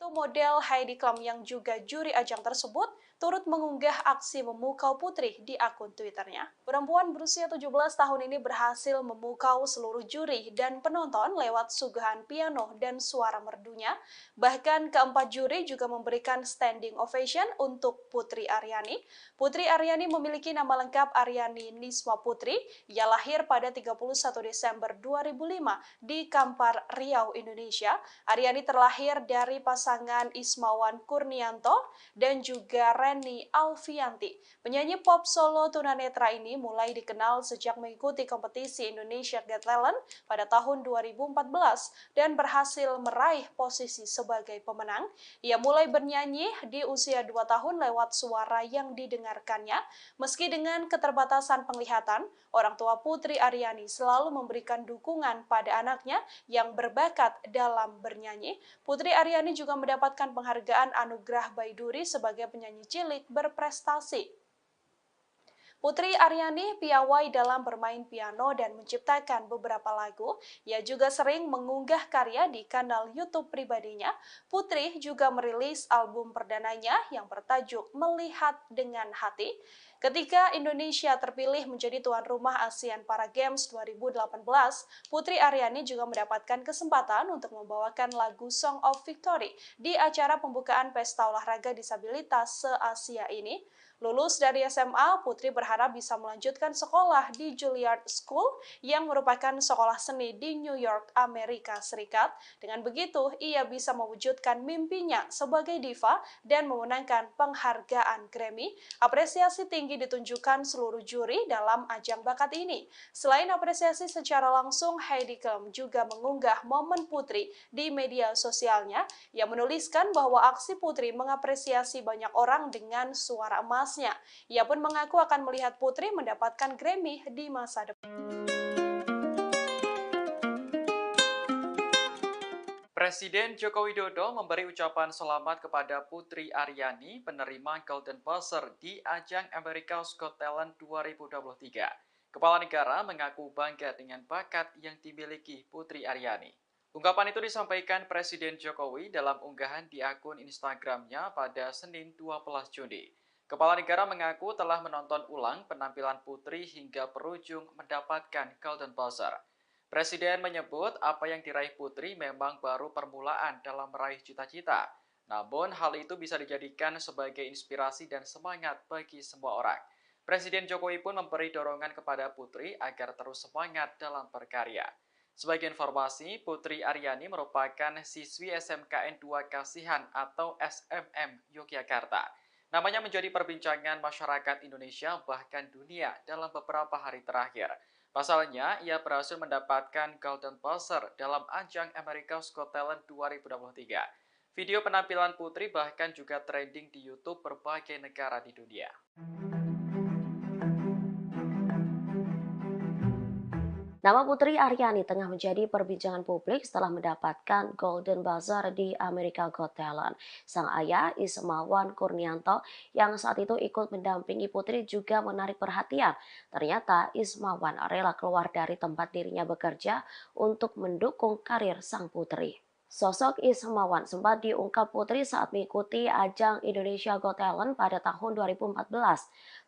Itu model Heidi Klum yang juga juri ajang tersebut turut mengunggah aksi memukau Putri di akun Twitternya. Perempuan berusia 17 tahun ini berhasil memukau seluruh juri dan penonton lewat suguhan piano dan suara merdunya. Bahkan keempat juri juga memberikan standing ovation untuk Putri Aryani. Putri Aryani memiliki nama lengkap Aryani Nisma Putri. Ia lahir pada 31 Desember 2005 di Kampar, Riau, Indonesia. Aryani terlahir dari pasangan Ismawan Kurnianto dan juga Reni Alfianti. Penyanyi pop solo tunanetra ini mulai dikenal sejak mengikuti kompetisi Indonesia Got Talent pada tahun 2014 dan berhasil meraih posisi sebagai pemenang. Ia mulai bernyanyi di usia 2 tahun lewat suara yang didengarkannya. Meski dengan keterbatasan penglihatan, orang tua Putri Aryani selalu memberikan dukungan pada anaknya yang berbakat dalam bernyanyi. Putri Aryani juga mendapatkan penghargaan Anugerah Baiduri sebagai penyanyi cilik berprestasi. Putri Aryani piawai dalam bermain piano dan menciptakan beberapa lagu. Ia juga sering mengunggah karya di kanal YouTube pribadinya. Putri juga merilis album perdananya yang bertajuk Melihat Dengan Hati. Ketika Indonesia terpilih menjadi tuan rumah ASEAN Para Games 2018, Putri Aryani juga mendapatkan kesempatan untuk membawakan lagu Song of Victory di acara pembukaan Pesta Olahraga Disabilitas se-Asia ini. Lulus dari SMA, Putri berharap bisa melanjutkan sekolah di Juilliard School yang merupakan sekolah seni di New York, Amerika Serikat. Dengan begitu, ia bisa mewujudkan mimpinya sebagai diva dan memenangkan penghargaan Grammy. Apresiasi tinggi ditunjukkan seluruh juri dalam ajang bakat ini. Selain apresiasi secara langsung, Heidi Klum juga mengunggah momen Putri di media sosialnya. Ia menuliskan bahwa aksi Putri mengapresiasi banyak orang dengan suara emas. Ia pun mengaku akan melihat Putri mendapatkan Grammy di masa depan. Presiden Joko Widodo memberi ucapan selamat kepada Putri Aryani, penerima Golden Buzzer di ajang America's Got Talent 2023. Kepala negara mengaku bangga dengan bakat yang dimiliki Putri Aryani. Ungkapan itu disampaikan Presiden Jokowi dalam unggahan di akun Instagramnya pada Senin 12 Juni. Kepala negara mengaku telah menonton ulang penampilan Putri hingga berujung mendapatkan Golden Buzzer. Presiden menyebut apa yang diraih Putri memang baru permulaan dalam meraih cita-cita. Namun hal itu bisa dijadikan sebagai inspirasi dan semangat bagi semua orang. Presiden Jokowi pun memberi dorongan kepada Putri agar terus semangat dalam berkarya. Sebagai informasi, Putri Aryani merupakan siswi SMKN 2 Kasihan atau SMM Yogyakarta. Namanya menjadi perbincangan masyarakat Indonesia bahkan dunia dalam beberapa hari terakhir. Pasalnya, ia berhasil mendapatkan Golden Buzzer dalam ajang America's Got Talent 2023. Video penampilan Putri bahkan juga trending di YouTube berbagai negara di dunia. Nama Putri Aryani tengah menjadi perbincangan publik setelah mendapatkan Golden Buzzer di America Got Talent. Sang ayah, Ismawan Kurnianto, yang saat itu ikut mendampingi Putri juga menarik perhatian. Ternyata Ismawan rela keluar dari tempat dirinya bekerja untuk mendukung karir sang putri. Sosok Ismawan sempat diungkap Putri saat mengikuti ajang Indonesia Got Talent pada tahun 2014.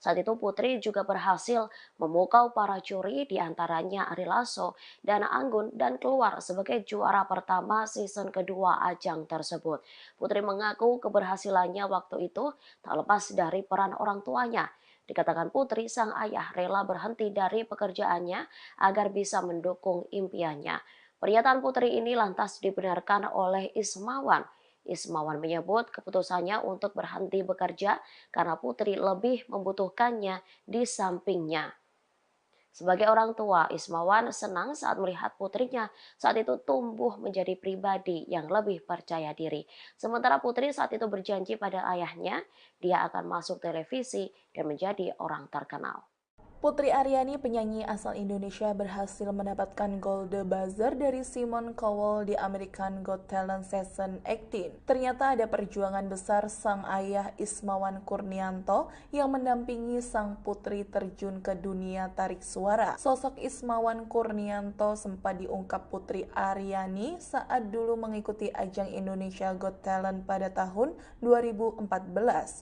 Saat itu Putri juga berhasil memukau para juri diantaranya Ari Lasso dan Anggun dan keluar sebagai juara pertama season kedua ajang tersebut. Putri mengaku keberhasilannya waktu itu tak lepas dari peran orang tuanya. Dikatakan Putri, sang ayah rela berhenti dari pekerjaannya agar bisa mendukung impiannya. Pernyataan Putri ini lantas dibenarkan oleh Ismawan. Ismawan menyebut keputusannya untuk berhenti bekerja karena Putri lebih membutuhkannya di sampingnya. Sebagai orang tua, Ismawan senang saat melihat putrinya saat itu tumbuh menjadi pribadi yang lebih percaya diri. Sementara Putri saat itu berjanji pada ayahnya, dia akan masuk televisi dan menjadi orang terkenal. Putri Aryani, penyanyi asal Indonesia, berhasil mendapatkan Golden Buzzer dari Simon Cowell di American Got Talent Season 18. Ternyata ada perjuangan besar sang ayah Ismawan Kurnianto yang mendampingi sang putri terjun ke dunia tarik suara. Sosok Ismawan Kurnianto sempat diungkap Putri Aryani saat dulu mengikuti ajang Indonesia Got Talent pada tahun 2014.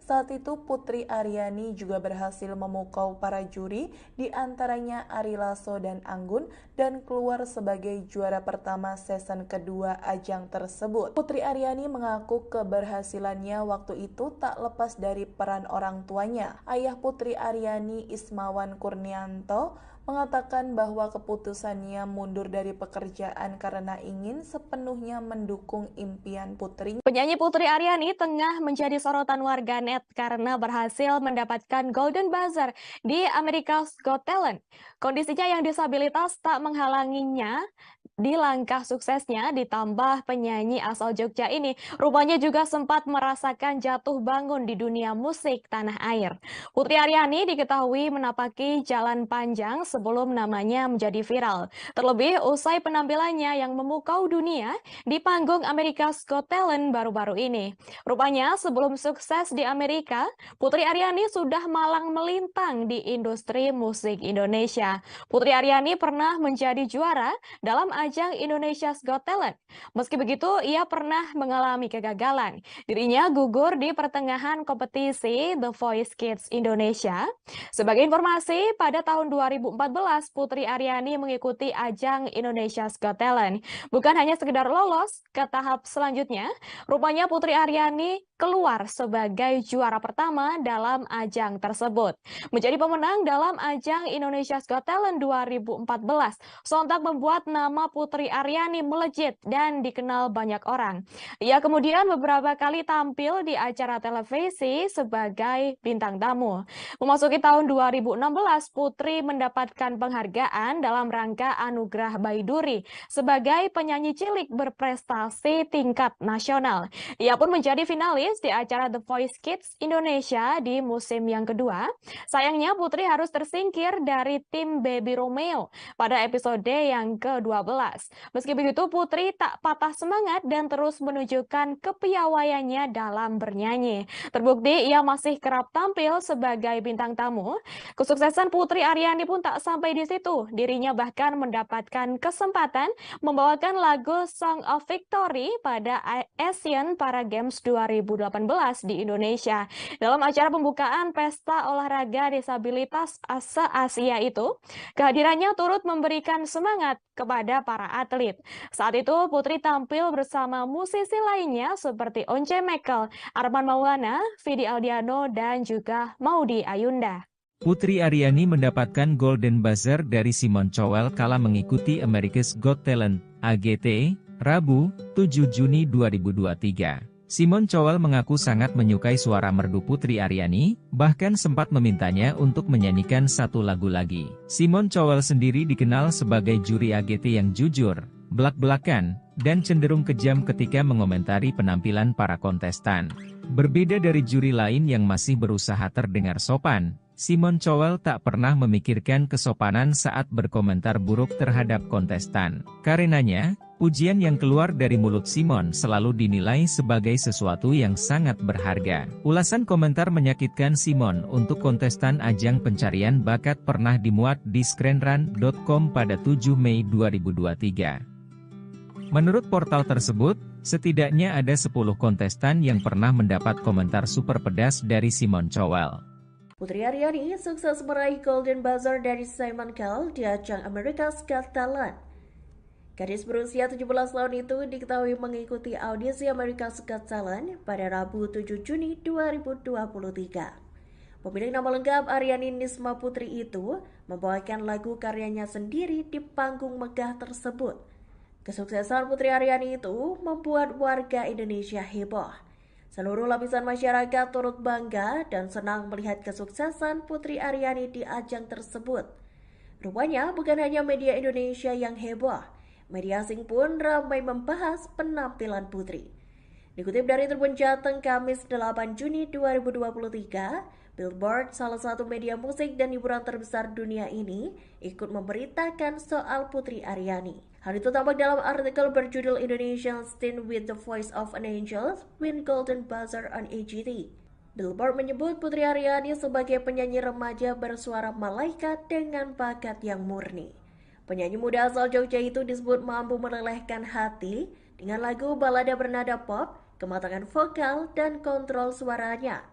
Saat itu Putri Aryani juga berhasil memukau para juri, di antaranya Ari Lasso dan Anggun, dan keluar sebagai juara pertama season kedua ajang tersebut. Putri Aryani mengaku keberhasilannya waktu itu tak lepas dari peran orang tuanya. Ayah Putri Aryani, Ismawan Kurnianto, mengatakan bahwa keputusannya mundur dari pekerjaan karena ingin sepenuhnya mendukung impian putrinya. Penyanyi Putri Aryani tengah menjadi sorotan warganet karena berhasil mendapatkan Golden Buzzer di America's Got Talent. Kondisinya yang disabilitas tak menghalanginya di langkah suksesnya, ditambah penyanyi asal Jogja ini rupanya juga sempat merasakan jatuh bangun di dunia musik tanah air. Putri Aryani diketahui menapaki jalan panjang sebelum namanya menjadi viral. Terlebih usai penampilannya yang memukau dunia di panggung America's Got Talent baru-baru ini. Rupanya sebelum sukses di Amerika, Putri Aryani sudah malang melintang di industri musik Indonesia. Putri Aryani pernah menjadi juara dalam ajang Indonesia's Got Talent. Meski begitu, ia pernah mengalami kegagalan. Dirinya gugur di pertengahan kompetisi The Voice Kids Indonesia. Sebagai informasi, pada tahun 2014, Putri Aryani mengikuti ajang Indonesia's Got Talent. Bukan hanya sekedar lolos ke tahap selanjutnya, rupanya Putri Aryani keluar sebagai juara pertama dalam ajang tersebut. Menjadi pemenang dalam ajang Indonesia's Got Talent 2014, sontak membuat nama Putri Aryani melejit dan dikenal banyak orang. Ia kemudian beberapa kali tampil di acara televisi sebagai bintang tamu. Memasuki tahun 2016, Putri mendapatkan penghargaan dalam rangka Anugerah Baiduri sebagai penyanyi cilik berprestasi tingkat nasional. Ia pun menjadi finalis di acara The Voice Kids Indonesia di musim yang kedua. Sayangnya Putri harus tersingkir dari tim Baby Romeo pada episode yang ke-12. Meski begitu, Putri tak patah semangat dan terus menunjukkan kepiawaiannya dalam bernyanyi. Terbukti ia masih kerap tampil sebagai bintang tamu. Kesuksesan Putri Aryani pun tak sampai di situ. Dirinya bahkan mendapatkan kesempatan membawakan lagu Song of Victory pada Asian Para Games 2018 di Indonesia. Dalam acara pembukaan Pesta Olahraga Disabilitas se-Asia itu, kehadirannya turut memberikan semangat kepada para atlet. Saat itu, Putri tampil bersama musisi lainnya seperti Once Mekel, Arman Maulana, Vidi Aldiano, dan juga Maudy Ayunda. Putri Aryani mendapatkan Golden Buzzer dari Simon Cowell kala mengikuti America's Got Talent, AGT, Rabu, 7 Juni 2023. Simon Cowell mengaku sangat menyukai suara merdu Putri Aryani, bahkan sempat memintanya untuk menyanyikan satu lagu lagi. Simon Cowell sendiri dikenal sebagai juri AGT yang jujur, belak-belakan, dan cenderung kejam ketika mengomentari penampilan para kontestan. Berbeda dari juri lain yang masih berusaha terdengar sopan, Simon Cowell tak pernah memikirkan kesopanan saat berkomentar buruk terhadap kontestan. Karenanya, pujian yang keluar dari mulut Simon selalu dinilai sebagai sesuatu yang sangat berharga. Ulasan komentar menyakitkan Simon untuk kontestan ajang pencarian bakat pernah dimuat di screenrun.com pada 7 Mei 2023. Menurut portal tersebut, setidaknya ada 10 kontestan yang pernah mendapat komentar super pedas dari Simon Cowell. Putri Aryani sukses meraih Golden Buzzer dari Simon Cowell di ajang America's Got Talent. Gadis berusia 17 tahun itu diketahui mengikuti audisi America's Got Talent pada Rabu 7 Juni 2023. Pemilik nama lengkap Aryani Nisma Putri itu membawakan lagu karyanya sendiri di panggung megah tersebut. Kesuksesan Putri Aryani itu membuat warga Indonesia heboh. Seluruh lapisan masyarakat turut bangga dan senang melihat kesuksesan Putri Aryani di ajang tersebut. Rupanya bukan hanya media Indonesia yang heboh, media asing pun ramai membahas penampilan Putri. Dikutip dari Tribun Jateng Kamis 8 Juni 2023, Billboard, salah satu media musik dan hiburan terbesar dunia ini, ikut memberitakan soal Putri Aryani. Hal itu tampak dalam artikel berjudul Indonesian Teen with the Voice of an Angel win Golden Buzzer on AGT. Billboard menyebut Putri Aryani sebagai penyanyi remaja bersuara malaikat dengan bakat yang murni. Penyanyi muda asal Jogja itu disebut mampu melelehkan hati dengan lagu balada bernada pop, kematangan vokal, dan kontrol suaranya.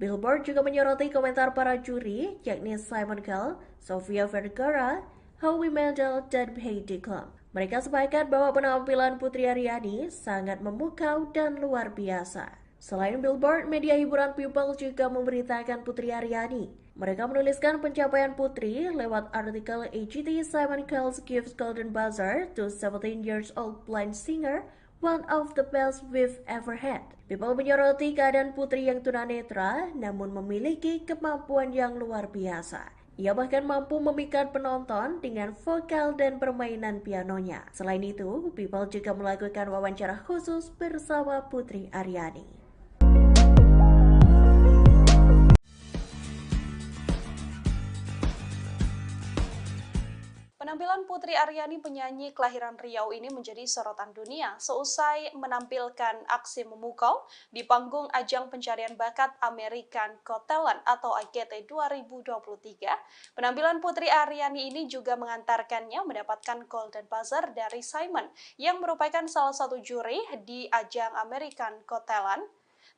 Billboard juga menyoroti komentar para juri, yakni Simon Cowell, Sofia Vergara, Howie Mandel, dan Heidi Klum. Mereka sepakat bahwa penampilan Putri Aryani sangat memukau dan luar biasa. Selain Billboard, media hiburan People juga memberitakan Putri Aryani. Mereka menuliskan pencapaian Putri lewat artikel AGT Simon Cowell gives Golden Buzzer to 17 years old blind singer, one of the best we've ever had. People menyoroti keadaan Putri yang tunanetra namun memiliki kemampuan yang luar biasa. Ia bahkan mampu memikat penonton dengan vokal dan permainan pianonya. Selain itu, People juga melakukan wawancara khusus bersama Putri Aryani. Penampilan Putri Aryani, penyanyi kelahiran Riau ini menjadi sorotan dunia seusai menampilkan aksi memukau di panggung ajang pencarian bakat American Got Talent atau AGT 2023. Penampilan Putri Aryani ini juga mengantarkannya mendapatkan Golden Buzzer dari Simon yang merupakan salah satu juri di ajang American Got Talent.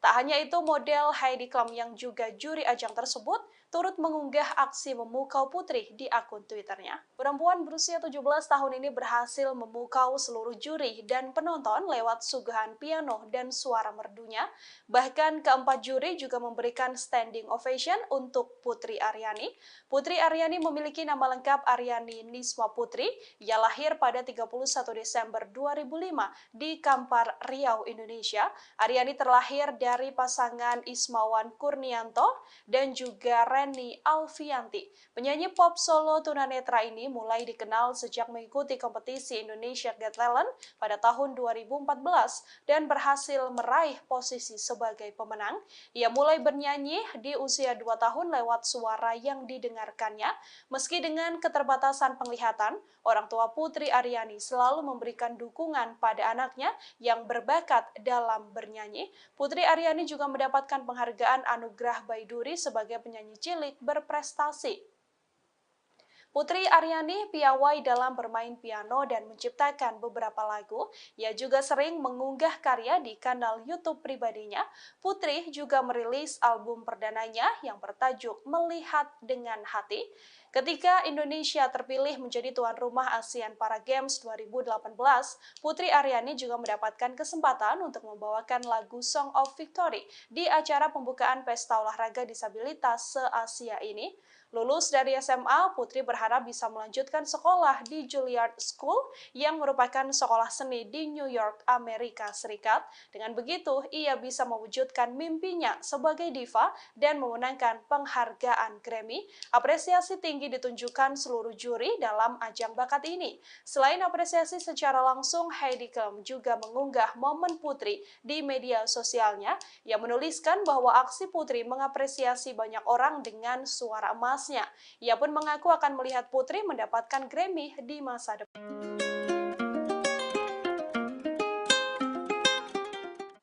Tak hanya itu, model Heidi Klum yang juga juri ajang tersebut turut mengunggah aksi memukau Putri di akun Twitternya. Perempuan berusia 17 tahun ini berhasil memukau seluruh juri dan penonton lewat suguhan piano dan suara merdunya. Bahkan keempat juri juga memberikan standing ovation untuk Putri Aryani. Putri Aryani memiliki nama lengkap Aryani Nisma Putri. Ia lahir pada 31 Desember 2005 di Kampar, Riau, Indonesia. Aryani terlahir dari pasangan Ismawan Kurnianto dan juga Reni Alfianti. Penyanyi pop solo tunanetra ini mulai dikenal sejak mengikuti kompetisi Indonesia Got Talent pada tahun 2014 dan berhasil meraih posisi sebagai pemenang. Ia mulai bernyanyi di usia 2 tahun lewat suara yang didengarkannya. Meski dengan keterbatasan penglihatan, orang tua Putri Aryani selalu memberikan dukungan pada anaknya yang berbakat dalam bernyanyi. Putri Aryani juga mendapatkan penghargaan Anugerah Baiduri sebagai penyanyi cilik berprestasi. Putri Aryani piawai dalam bermain piano dan menciptakan beberapa lagu. Ia juga sering mengunggah karya di kanal YouTube pribadinya. Putri juga merilis album perdananya yang bertajuk Melihat Dengan Hati. Ketika Indonesia terpilih menjadi tuan rumah ASEAN Para Games 2018, Putri Aryani juga mendapatkan kesempatan untuk membawakan lagu Song of Victory di acara pembukaan Pesta Olahraga Disabilitas se-Asia ini. Lulus dari SMA, Putri berharap bisa melanjutkan sekolah di Juilliard School yang merupakan sekolah seni di New York, Amerika Serikat. Dengan begitu, ia bisa mewujudkan mimpinya sebagai diva dan memenangkan penghargaan Grammy. Apresiasi tinggi ditunjukkan seluruh juri dalam ajang bakat ini. Selain apresiasi secara langsung, Heidi Klum juga mengunggah momen Putri di media sosialnya. Ia menuliskan bahwa aksi Putri mengapresiasi banyak orang dengan suara emas. Ia pun mengaku akan melihat Putri mendapatkan Grammy di masa depan.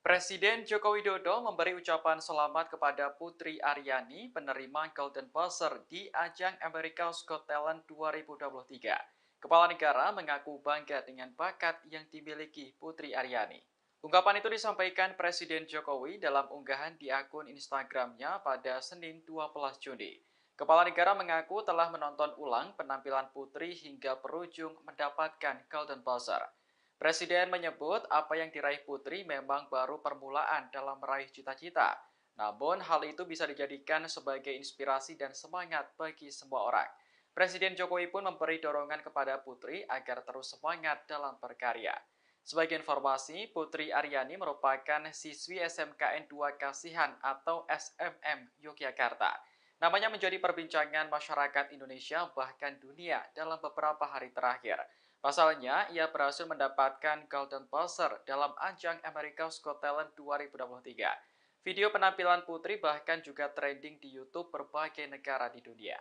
Presiden Joko Widodo memberi ucapan selamat kepada Putri Aryani, penerima Golden Buzzer di ajang America's Got Talent 2023. Kepala negara mengaku bangga dengan bakat yang dimiliki Putri Aryani. Ungkapan itu disampaikan Presiden Jokowi dalam unggahan di akun Instagramnya pada Senin 12 Juni. Kepala negara mengaku telah menonton ulang penampilan Putri hingga berujung mendapatkan Golden Buzzer. Presiden menyebut apa yang diraih Putri memang baru permulaan dalam meraih cita-cita. Namun hal itu bisa dijadikan sebagai inspirasi dan semangat bagi semua orang. Presiden Jokowi pun memberi dorongan kepada Putri agar terus semangat dalam berkarya. Sebagai informasi, Putri Aryani merupakan siswi SMKN 2 Kasihan atau SMM Yogyakarta. Namanya menjadi perbincangan masyarakat Indonesia bahkan dunia dalam beberapa hari terakhir. Pasalnya, ia berhasil mendapatkan Golden Buzzer dalam ajang America's Got Talent 2023. Video penampilan Putri bahkan juga trending di YouTube berbagai negara di dunia.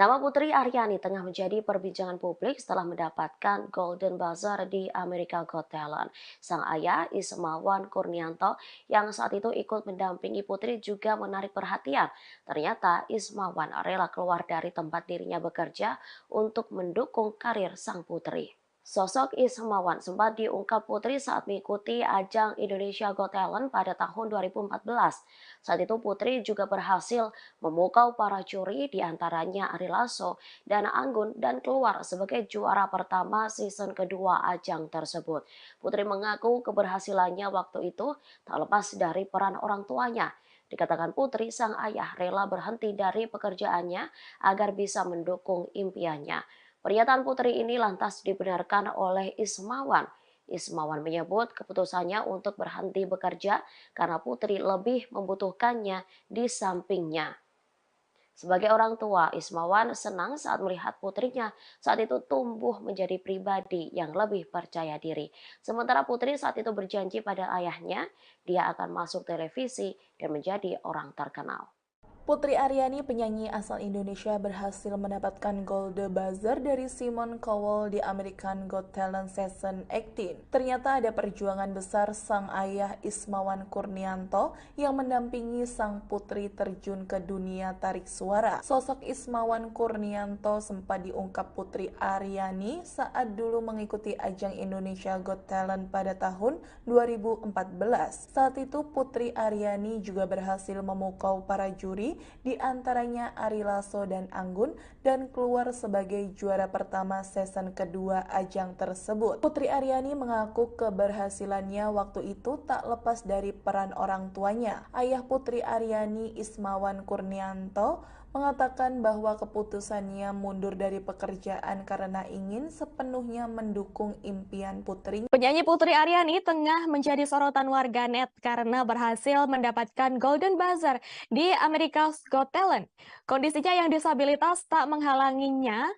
Nama Putri Aryani tengah menjadi perbincangan publik setelah mendapatkan Golden Buzzer di America Got Talent. Sang ayah, Ismawan Kurnianto, yang saat itu ikut mendampingi Putri juga menarik perhatian. Ternyata Ismawan rela keluar dari tempat dirinya bekerja untuk mendukung karir sang putri. Sosok Ismawan sempat diungkap Putri saat mengikuti ajang Indonesia Got Talent pada tahun 2014. Saat itu Putri juga berhasil memukau para juri, diantaranya Ari Lasso dan Anggun, dan keluar sebagai juara pertama season kedua ajang tersebut. Putri mengaku keberhasilannya waktu itu tak lepas dari peran orang tuanya. Dikatakan Putri, sang ayah rela berhenti dari pekerjaannya agar bisa mendukung impiannya. Pernyataan Putri ini lantas dibenarkan oleh Ismawan. Ismawan menyebut keputusannya untuk berhenti bekerja karena Putri lebih membutuhkannya di sampingnya. Sebagai orang tua, Ismawan senang saat melihat putrinya saat itu tumbuh menjadi pribadi yang lebih percaya diri. Sementara Putri saat itu berjanji pada ayahnya, dia akan masuk televisi dan menjadi orang terkenal. Putri Aryani, penyanyi asal Indonesia, berhasil mendapatkan Golden Buzzer dari Simon Cowell di American Got Talent Season 18. Ternyata ada perjuangan besar sang ayah Ismawan Kurnianto yang mendampingi sang putri terjun ke dunia tarik suara. Sosok Ismawan Kurnianto sempat diungkap Putri Aryani saat dulu mengikuti ajang Indonesia Got Talent pada tahun 2014. Saat itu Putri Aryani juga berhasil memukau para juri, di antaranya Ari Lasso dan Anggun, dan keluar sebagai juara pertama season kedua ajang tersebut. Putri Aryani mengaku keberhasilannya waktu itu tak lepas dari peran orang tuanya. Ayah Putri Aryani, Ismawan Kurnianto, mengatakan bahwa keputusannya mundur dari pekerjaan karena ingin sepenuhnya mendukung impian putrinya. Penyanyi Putri Aryani tengah menjadi sorotan warganet karena berhasil mendapatkan Golden Buzzer di America's Got Talent. Kondisinya yang disabilitas tak menghalanginya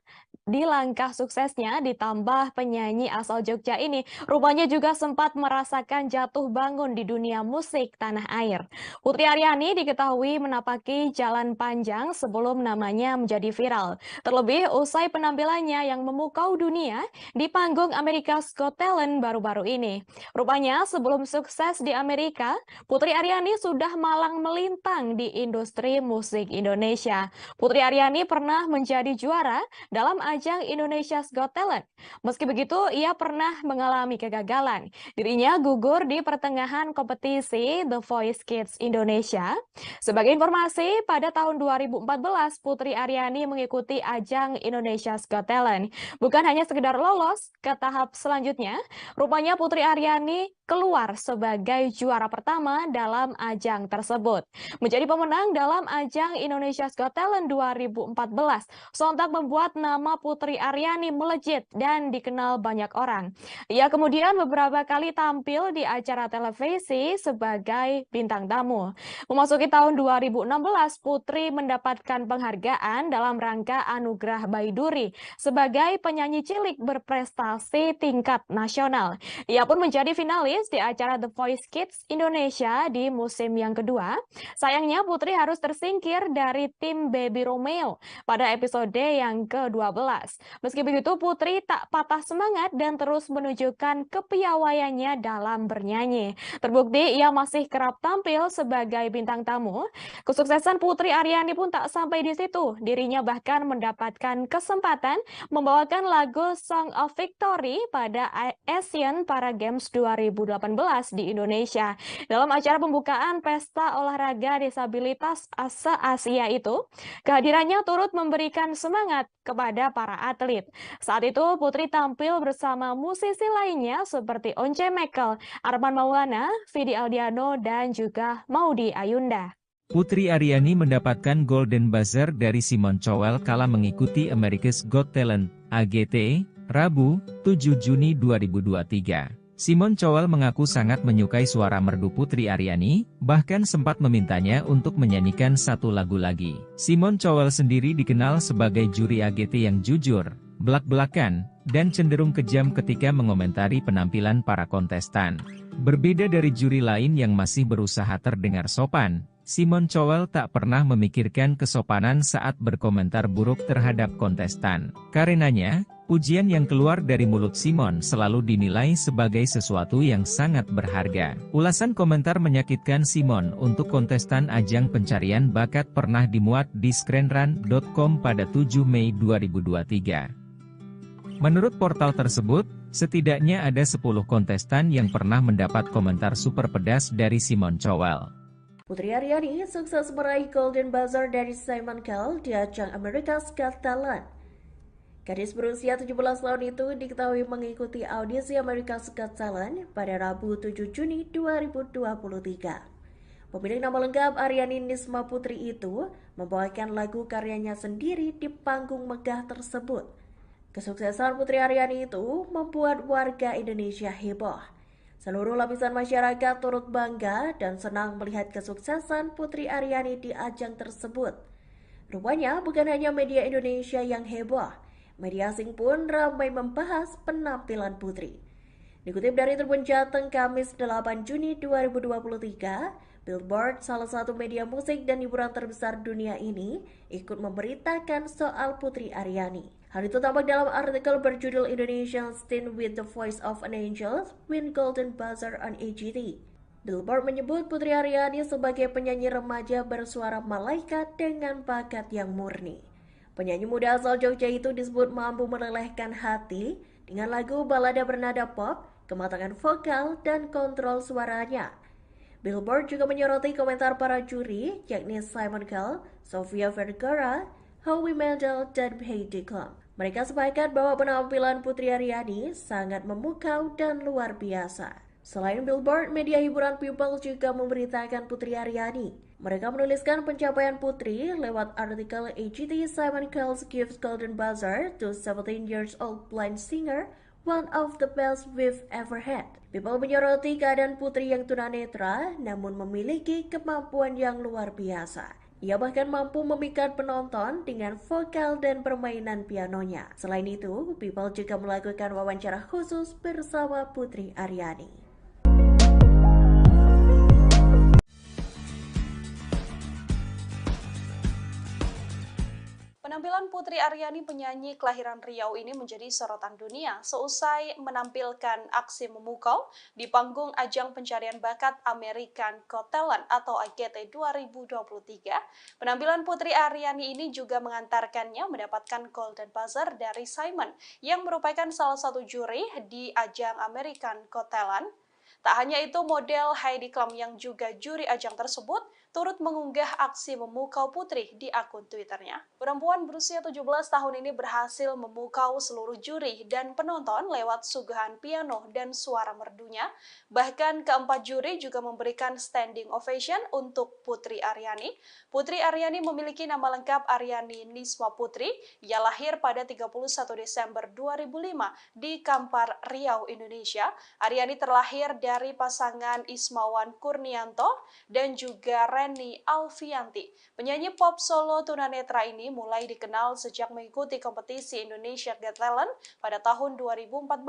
di langkah suksesnya, ditambah penyanyi asal Jogja ini rupanya juga sempat merasakan jatuh bangun di dunia musik tanah air. Putri Aryani diketahui menapaki jalan panjang sebelum namanya menjadi viral. Terlebih usai penampilannya yang memukau dunia di panggung America's Got Talent baru-baru ini. Rupanya sebelum sukses di Amerika, Putri Aryani sudah malang melintang di industri musik Indonesia. Putri Aryani pernah menjadi juara dalam ajang Indonesia's Got Talent. Meski begitu, ia pernah mengalami kegagalan. Dirinya gugur di pertengahan kompetisi The Voice Kids Indonesia. Sebagai informasi, pada tahun 2014, Putri Aryani mengikuti ajang Indonesia's Got Talent. Bukan hanya sekedar lolos ke tahap selanjutnya, rupanya Putri Aryani keluar sebagai juara pertama dalam ajang tersebut. Menjadi pemenang dalam ajang Indonesia's Got Talent 2014, sontak membuat nama Putri Aryani melejit dan dikenal banyak orang. Ia kemudian beberapa kali tampil di acara televisi sebagai bintang tamu. Memasuki tahun 2016, Putri mendapatkan penghargaan dalam rangka Anugerah Baiduri sebagai penyanyi cilik berprestasi tingkat nasional. Ia pun menjadi finalis di acara The Voice Kids Indonesia di musim yang kedua. Sayangnya Putri harus tersingkir dari tim Baby Romeo pada episode yang ke-12. Meski begitu, Putri tak patah semangat dan terus menunjukkan kepiawaiannya dalam bernyanyi. Terbukti ia masih kerap tampil sebagai bintang tamu. Kesuksesan Putri Aryani pun tak sampai di situ. Dirinya bahkan mendapatkan kesempatan membawakan lagu Song of Victory pada Asian Para Games 2018 di Indonesia. Dalam acara pembukaan Pesta Olahraga Disabilitas se-Asia itu, kehadirannya turut memberikan semangat kepada para atlet. Saat itu Putri tampil bersama musisi lainnya seperti Once Mekel, Arman Maulana, Vidi Aldiano, dan juga Maudy Ayunda. Putri Aryani mendapatkan Golden Buzzer dari Simon Cowell kala mengikuti America's Got Talent, AGT, Rabu, 7 Juni 2023. Simon Cowell mengaku sangat menyukai suara merdu Putri Aryani, bahkan sempat memintanya untuk menyanyikan satu lagu lagi. Simon Cowell sendiri dikenal sebagai juri AGT yang jujur, belak-belakan, dan cenderung kejam ketika mengomentari penampilan para kontestan. Berbeda dari juri lain yang masih berusaha terdengar sopan, Simon Cowell tak pernah memikirkan kesopanan saat berkomentar buruk terhadap kontestan. Karenanya, pujian yang keluar dari mulut Simon selalu dinilai sebagai sesuatu yang sangat berharga. Ulasan komentar menyakitkan Simon untuk kontestan ajang pencarian bakat pernah dimuat di screenrun.com pada 7 Mei 2023. Menurut portal tersebut, setidaknya ada 10 kontestan yang pernah mendapat komentar super pedas dari Simon Cowell. Putri Aryani sukses meraih Golden Buzzer dari Simon Cowell di ajang America's Got Talent. Gadis berusia 17 tahun itu diketahui mengikuti audisi America's Got Talent pada Rabu 7 Juni 2023. Pemilik nama lengkap Aryani Nisma Putri itu membawakan lagu karyanya sendiri di panggung megah tersebut. Kesuksesan Putri Aryani itu membuat warga Indonesia heboh. Seluruh lapisan masyarakat turut bangga dan senang melihat kesuksesan Putri Aryani di ajang tersebut. Rupanya bukan hanya media Indonesia yang heboh, media asing pun ramai membahas penampilan Putri. Dikutip dari Tribun Jateng Kamis 8 Juni 2023, Billboard, salah satu media musik dan hiburan terbesar dunia ini, ikut memberitakan soal Putri Aryani. Hal itu tampak dalam artikel berjudul Indonesian Teen with the Voice of an Angel Win Golden Buzzer on AGT. Billboard menyebut Putri Aryani sebagai penyanyi remaja bersuara malaikat dengan bakat yang murni. Penyanyi muda asal Jogja itu disebut mampu melelehkan hati dengan lagu balada bernada pop, kematangan vokal, dan kontrol suaranya. Billboard juga menyoroti komentar para juri, yakni Simon Cowell, Sofia Vergara, Howie Mandel, dan Heidi Klum. Mereka sepakat bahwa penampilan Putri Aryani sangat memukau dan luar biasa. Selain Billboard, media hiburan People juga memberitakan Putri Aryani. Mereka menuliskan pencapaian Putri lewat artikel AGT Simon Cowell gives Golden Buzzer to 17 years old blind singer, one of the best we've ever had. People menyoroti keadaan Putri yang tunanetra namun memiliki kemampuan yang luar biasa. Ia bahkan mampu memikat penonton dengan vokal dan permainan pianonya. Selain itu, People juga melakukan wawancara khusus bersama Putri Aryani. Penampilan Putri Aryani, penyanyi kelahiran Riau ini menjadi sorotan dunia seusai menampilkan aksi memukau di panggung ajang pencarian bakat American Got Talent atau AGT 2023. Penampilan Putri Aryani ini juga mengantarkannya mendapatkan Golden Buzzer dari Simon yang merupakan salah satu juri di ajang American Got Talent. Tak hanya itu, model Heidi Klum yang juga juri ajang tersebut turut mengunggah aksi memukau Putri di akun Twitternya. Perempuan berusia 17 tahun ini berhasil memukau seluruh juri dan penonton lewat suguhan piano dan suara merdunya. Bahkan keempat juri juga memberikan standing ovation untuk Putri Aryani. Putri Aryani memiliki nama lengkap Aryani Nisma Putri. Ia lahir pada 31 Desember 2005 di Kampar, Riau, Indonesia. Aryani terlahir dari pasangan Ismawan Kurnianto dan juga Reni Alfianti. Penyanyi pop solo tunanetra ini mulai dikenal sejak mengikuti kompetisi Indonesia Got Talent pada tahun 2014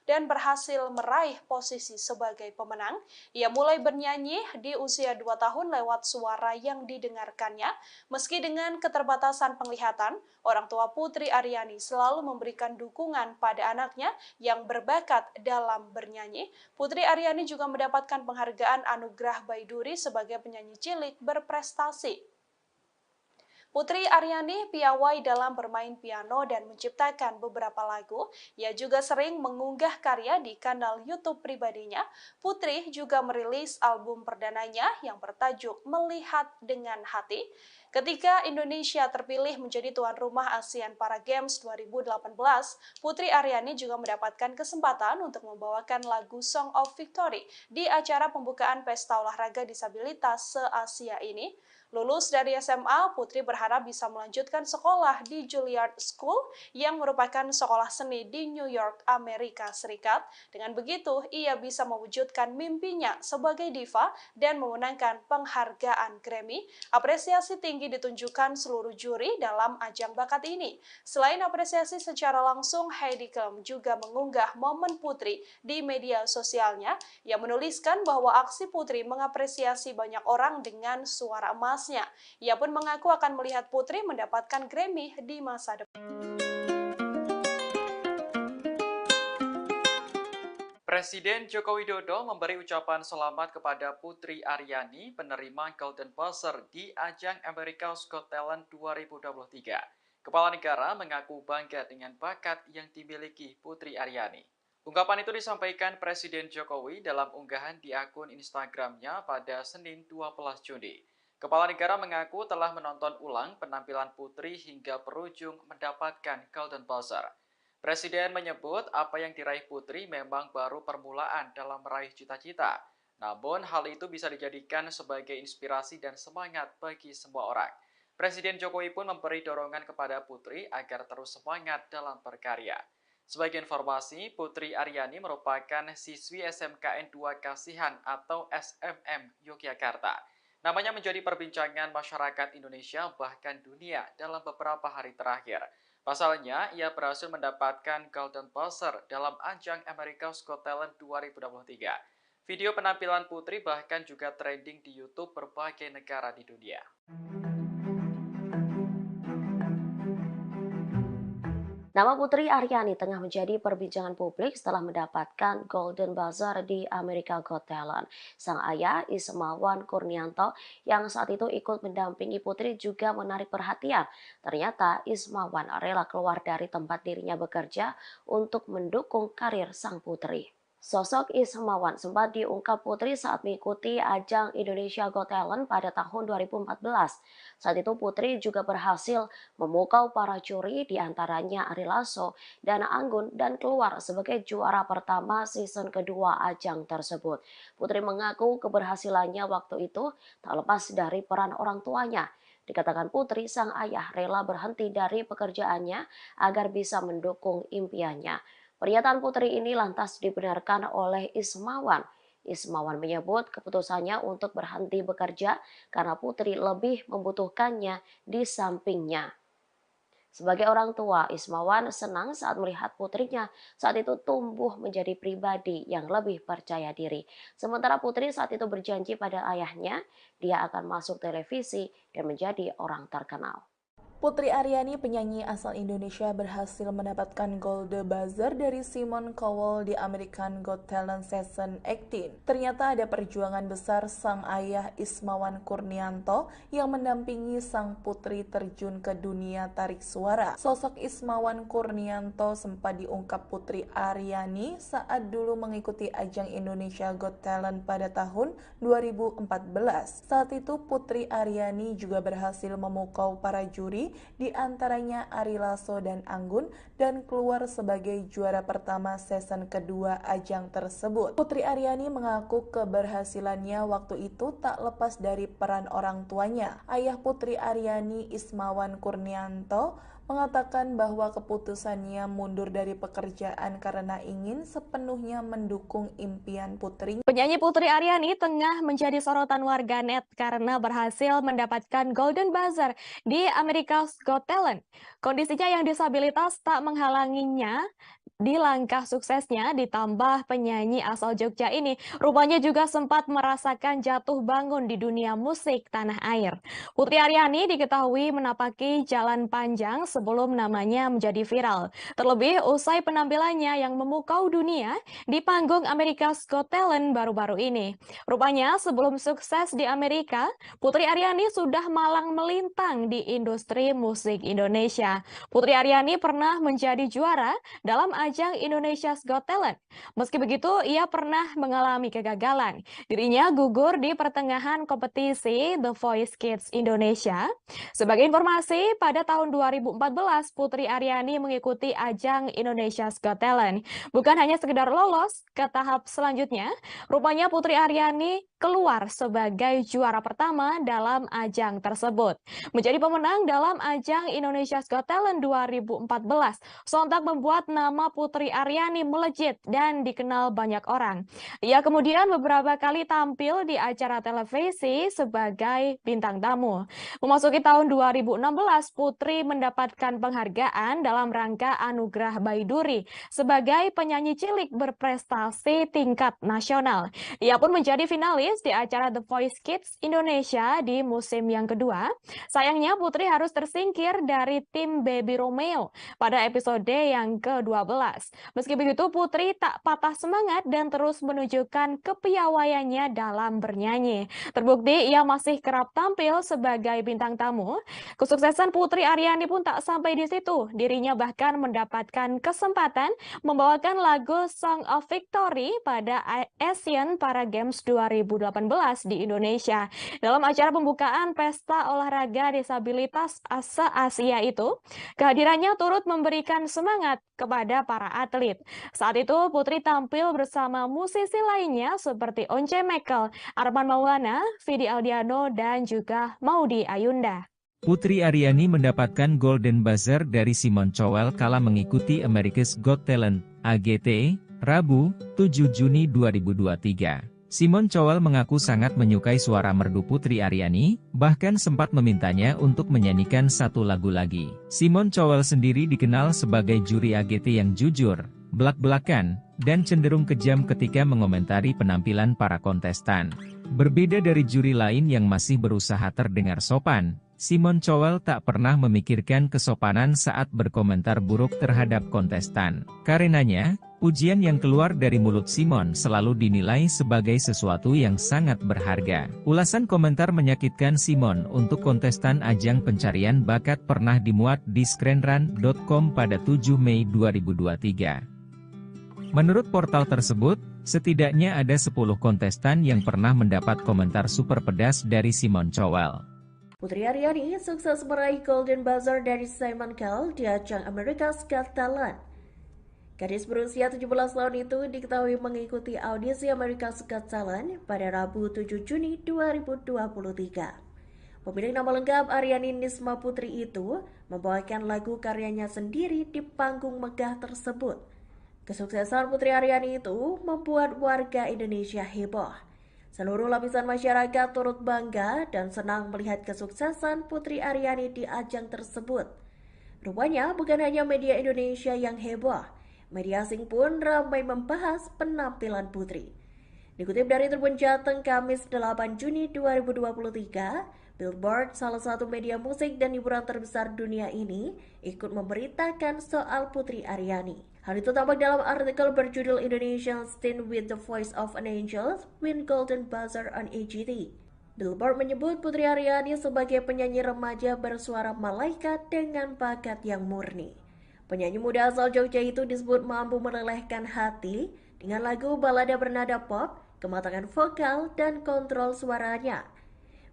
dan berhasil meraih posisi sebagai pemenang. Ia mulai bernyanyi di usia 2 tahun lewat suara yang didengarkannya. Meski dengan keterbatasan penglihatan, orang tua Putri Aryani selalu memberikan dukungan pada anaknya yang berbakat dalam bernyanyi. Putri Aryani juga mendapatkan penghargaan Anugerah Baiduri sebagai penyanyi cilik berprestasi. Putri Aryani piawai dalam bermain piano dan menciptakan beberapa lagu. Ia juga sering mengunggah karya di kanal YouTube pribadinya. Putri juga merilis album perdananya yang bertajuk Melihat Dengan Hati. Ketika Indonesia terpilih menjadi tuan rumah ASEAN Para Games 2018, Putri Aryani juga mendapatkan kesempatan untuk membawakan lagu Song of Victory di acara pembukaan Pesta Olahraga Disabilitas se-Asia ini. Lulus dari SMA, Putri berharap bisa melanjutkan sekolah di Juilliard School yang merupakan sekolah seni di New York, Amerika Serikat. Dengan begitu, ia bisa mewujudkan mimpinya sebagai diva dan memenangkan penghargaan Grammy. Apresiasi tinggi ditunjukkan seluruh juri dalam ajang bakat ini. Selain apresiasi secara langsung, Heidi Klum juga mengunggah momen Putri di media sosialnya. Ia menuliskan bahwa aksi Putri mengapresiasi banyak orang dengan suara emasnya. Ia pun mengaku akan melihat Putri mendapatkan Grammy di masa depan. Presiden Joko Widodo memberi ucapan selamat kepada Putri Aryani, penerima Golden Buzzer di ajang America's Got Talent 2023. Kepala negara mengaku bangga dengan bakat yang dimiliki Putri Aryani. Ungkapan itu disampaikan Presiden Jokowi dalam unggahan di akun Instagramnya pada Senin 12 Juni. Kepala negara mengaku telah menonton ulang penampilan Putri hingga berujung mendapatkan Golden Buzzer. Presiden menyebut apa yang diraih Putri memang baru permulaan dalam meraih cita-cita. Namun hal itu bisa dijadikan sebagai inspirasi dan semangat bagi semua orang. Presiden Jokowi pun memberi dorongan kepada Putri agar terus semangat dalam berkarya. Sebagai informasi, Putri Aryani merupakan siswi SMKN 2 Kasihan atau SMM Yogyakarta. Namanya menjadi perbincangan masyarakat Indonesia bahkan dunia dalam beberapa hari terakhir. Pasalnya, ia berhasil mendapatkan Golden Buzzer dalam ajang America's Got Talent 2023. Video penampilan Putri bahkan juga trending di YouTube berbagai negara di dunia. Nama Putri Aryani tengah menjadi perbincangan publik setelah mendapatkan Golden Buzzer di America Got Talent. Sang ayah, Ismawan Kurnianto, yang saat itu ikut mendampingi Putri juga menarik perhatian. Ternyata Ismawan rela keluar dari tempat dirinya bekerja untuk mendukung karir sang putri. Sosok Ismawan sempat diungkap Putri saat mengikuti ajang Indonesia Got Talent pada tahun 2014. Saat itu Putri juga berhasil memukau para juri diantaranya Ari Lasso dan Anggun dan keluar sebagai juara pertama season kedua ajang tersebut. Putri mengaku keberhasilannya waktu itu tak lepas dari peran orang tuanya. Dikatakan Putri, sang ayah rela berhenti dari pekerjaannya agar bisa mendukung impiannya. Pernyataan Putri ini lantas dibenarkan oleh Ismawan. Ismawan menyebut keputusannya untuk berhenti bekerja karena Putri lebih membutuhkannya di sampingnya. Sebagai orang tua, Ismawan senang saat melihat putrinya saat itu tumbuh menjadi pribadi yang lebih percaya diri. Sementara Putri saat itu berjanji pada ayahnya, dia akan masuk televisi dan menjadi orang terkenal. Putri Aryani, penyanyi asal Indonesia, berhasil mendapatkan Golden Buzzer dari Simon Cowell di American Got Talent Season 18. Ternyata ada perjuangan besar sang ayah Ismawan Kurnianto yang mendampingi sang putri terjun ke dunia tarik suara. Sosok Ismawan Kurnianto sempat diungkap Putri Aryani saat dulu mengikuti ajang Indonesia Got Talent pada tahun 2014. Saat itu Putri Aryani juga berhasil memukau para juri, di antaranya Ari Lasso dan Anggun, dan keluar sebagai juara pertama season kedua ajang tersebut. Putri Aryani mengaku keberhasilannya waktu itu tak lepas dari peran orang tuanya. Ayah Putri Aryani, Ismawan Kurnianto, mengatakan bahwa keputusannya mundur dari pekerjaan karena ingin sepenuhnya mendukung impian putrinya. Penyanyi Putri Aryani tengah menjadi sorotan warganet karena berhasil mendapatkan Golden Buzzer di America's Got Talent. Kondisinya yang disabilitas tak menghalanginya di langkah suksesnya, ditambah penyanyi asal Jogja ini rupanya juga sempat merasakan jatuh bangun di dunia musik tanah air. Putri Aryani diketahui menapaki jalan panjang sebelum namanya menjadi viral. Terlebih usai penampilannya yang memukau dunia di panggung America's Got Talent baru-baru ini. Rupanya sebelum sukses di Amerika, Putri Aryani sudah malang melintang di industri musik Indonesia. Putri Aryani pernah menjadi juara dalam ajang Indonesia's Got Talent. Meski begitu, ia pernah mengalami kegagalan. Dirinya gugur di pertengahan kompetisi The Voice Kids Indonesia. Sebagai informasi, pada tahun 2014, Putri Aryani mengikuti ajang Indonesia's Got Talent. Bukan hanya sekedar lolos ke tahap selanjutnya, rupanya Putri Aryani keluar sebagai juara pertama dalam ajang tersebut. Menjadi pemenang dalam ajang Indonesia's Got Talent 2014, sontak membuat nama Putri Aryani melejit dan dikenal banyak orang. Ia kemudian beberapa kali tampil di acara televisi sebagai bintang tamu. Memasuki tahun 2016, Putri mendapatkan penghargaan dalam rangka Anugerah Baiduri sebagai penyanyi cilik berprestasi tingkat nasional. Ia pun menjadi finalis di acara The Voice Kids Indonesia di musim yang kedua. Sayangnya Putri harus tersingkir dari tim Baby Romeo pada episode yang ke-12. Meski begitu, Putri tak patah semangat dan terus menunjukkan kepiawaiannya dalam bernyanyi. Terbukti ia masih kerap tampil sebagai bintang tamu. Kesuksesan Putri Aryani pun tak sampai di situ. Dirinya bahkan mendapatkan kesempatan membawakan lagu Song of Victory pada Asian Para Games 2018 di Indonesia. Dalam acara pembukaan Pesta Olahraga Disabilitas se-Asia itu, kehadirannya turut memberikan semangat kepada para atlet. Saat itu, Putri tampil bersama musisi lainnya seperti Once Mekel, Arman Maulana, Vidi Aldiano, dan juga Maudy Ayunda. Putri Aryani mendapatkan Golden Buzzer dari Simon Cowell kala mengikuti America's Got Talent, AGT, Rabu, 7 Juni 2023. Simon Cowell mengaku sangat menyukai suara merdu Putri Aryani, bahkan sempat memintanya untuk menyanyikan satu lagu lagi. Simon Cowell sendiri dikenal sebagai juri AGT yang jujur, belak-belakan, dan cenderung kejam ketika mengomentari penampilan para kontestan. Berbeda dari juri lain yang masih berusaha terdengar sopan, Simon Cowell tak pernah memikirkan kesopanan saat berkomentar buruk terhadap kontestan. Karenanya, pujian yang keluar dari mulut Simon selalu dinilai sebagai sesuatu yang sangat berharga. Ulasan komentar menyakitkan Simon untuk kontestan ajang pencarian bakat pernah dimuat di screenrun.com pada 7 Mei 2023. Menurut portal tersebut, setidaknya ada 10 kontestan yang pernah mendapat komentar super pedas dari Simon Cowell. Putri Aryani sukses meraih Golden Buzzer dari Simon Cowell di ajang America's Got Talent. Gadis berusia 17 tahun itu diketahui mengikuti audisi America's Got Talent pada Rabu 7 Juni 2023. Pemilik nama lengkap Aryani Nisma Putri itu membawakan lagu karyanya sendiri di panggung megah tersebut. Kesuksesan Putri Aryani itu membuat warga Indonesia heboh. Seluruh lapisan masyarakat turut bangga dan senang melihat kesuksesan Putri Aryani di ajang tersebut. Rupanya bukan hanya media Indonesia yang heboh, media asing pun ramai membahas penampilan Putri. Dikutip dari Tribun Jateng Kamis 8 Juni 2023, Billboard, salah satu media musik dan hiburan terbesar dunia ini, ikut memberitakan soal Putri Aryani. Hal itu tampak dalam artikel berjudul Indonesian Teen with the Voice of an Angel Win Golden Buzzer on AGT. Billboard menyebut Putri Aryani sebagai penyanyi remaja bersuara malaikat dengan bakat yang murni. Penyanyi muda asal Jogja itu disebut mampu melelehkan hati dengan lagu balada bernada pop, kematangan vokal, dan kontrol suaranya.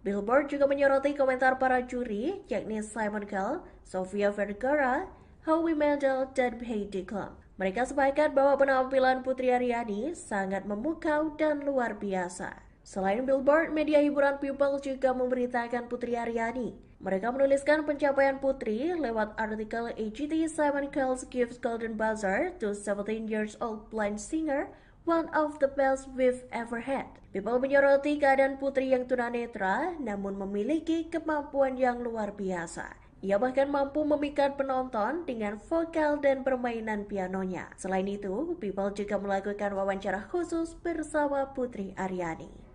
Billboard juga menyoroti komentar para juri, yakni Simon Cowell, Sofia Vergara, Howie Mandel, dan Heidi Klum. Mereka sepakat bahwa penampilan Putri Aryani sangat memukau dan luar biasa. Selain Billboard, media hiburan People juga memberitakan Putri Aryani. Mereka menuliskan pencapaian Putri lewat artikel AGT Simon Cowell gives Golden Buzzer to 17 years old blind singer, one of the best we've ever had. People menyoroti keadaan Putri yang tunanetra namun memiliki kemampuan yang luar biasa. Ia bahkan mampu memikat penonton dengan vokal dan permainan pianonya. Selain itu, People juga melakukan wawancara khusus bersama Putri Aryani.